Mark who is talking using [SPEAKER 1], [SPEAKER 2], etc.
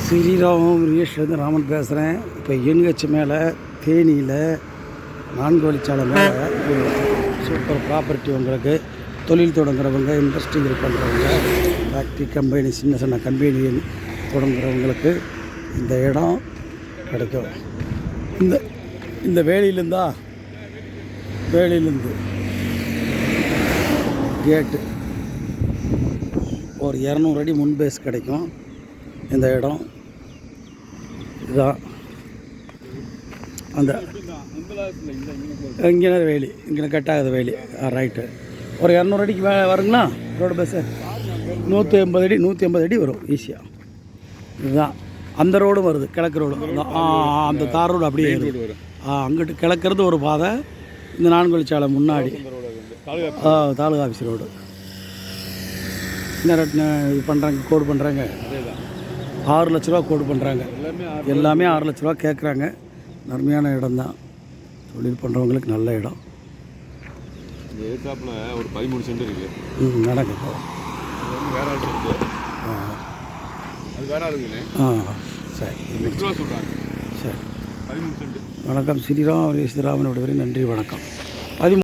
[SPEAKER 1] ஸ்ரீராமம் ரியேஷ்லேருந்து ராமன் பேசுகிறேன். இப்போ என்ஹெச் மேலே தேனியில் 4 வழிச்சாலை மேலே ஒரு சூப்பர் ப்ராப்பர்ட்டி. உங்களுக்கு தொழில் தொடங்குறவங்க, இண்டஸ்ட்ரியல் பண்ணுறவங்க, ஃபேக்ட்ரி கம்பெனி, சின்ன சின்ன கம்பெனி தொடங்குறவங்களுக்கு இந்த இடம் கிடைக்கும். இந்த வேலியிலேருந்து கேட்டு ஒரு 200 அடி முன் பேஸ் கிடைக்கும். இந்த இடம் இதுதான். அந்த இங்கே வேலி, இங்கே கட்டாகாத வேலி. ரைட்டு. ஒரு 200 அடிக்கு மேலே வருங்களா ரோடு பஸ்ஸு? 150 அடி வரும் ஈஸியாக. இதுதான் அந்த ரோடும் வருது, கிழக்கு ரோடு. அந்த தார் ரோடு அப்படியே வரும். அங்கிட்டு கிழக்கிறது ஒரு பாதை. இந்த 4 வழிச்சாலை முன்னாடி தாலுகா ஆஃபீஸ் ரோடு. என்ன இது பண்ணுறாங்க, கோடு பண்ணுறாங்க. 6 லட்ச ரூபா கோடு பண்ணுறாங்க. எல்லாமே 6 லட்ச ரூபா கேட்குறாங்க. அருமையான இடம் தான், தொழில் பண்ணுறவங்களுக்கு நல்ல இடம்.
[SPEAKER 2] ஒரு 13 சென்ட் இருக்குது.
[SPEAKER 1] நடக்குது.
[SPEAKER 2] வேற அது வேற ஆளுங்களே.
[SPEAKER 1] சரி
[SPEAKER 2] சொல்கிறாங்க.
[SPEAKER 1] சரி.
[SPEAKER 2] 13 சென்ட்.
[SPEAKER 1] வணக்கம். ஸ்ரீராம் ரியேஷ் ராமனோட வரை நன்றி. வணக்கம்.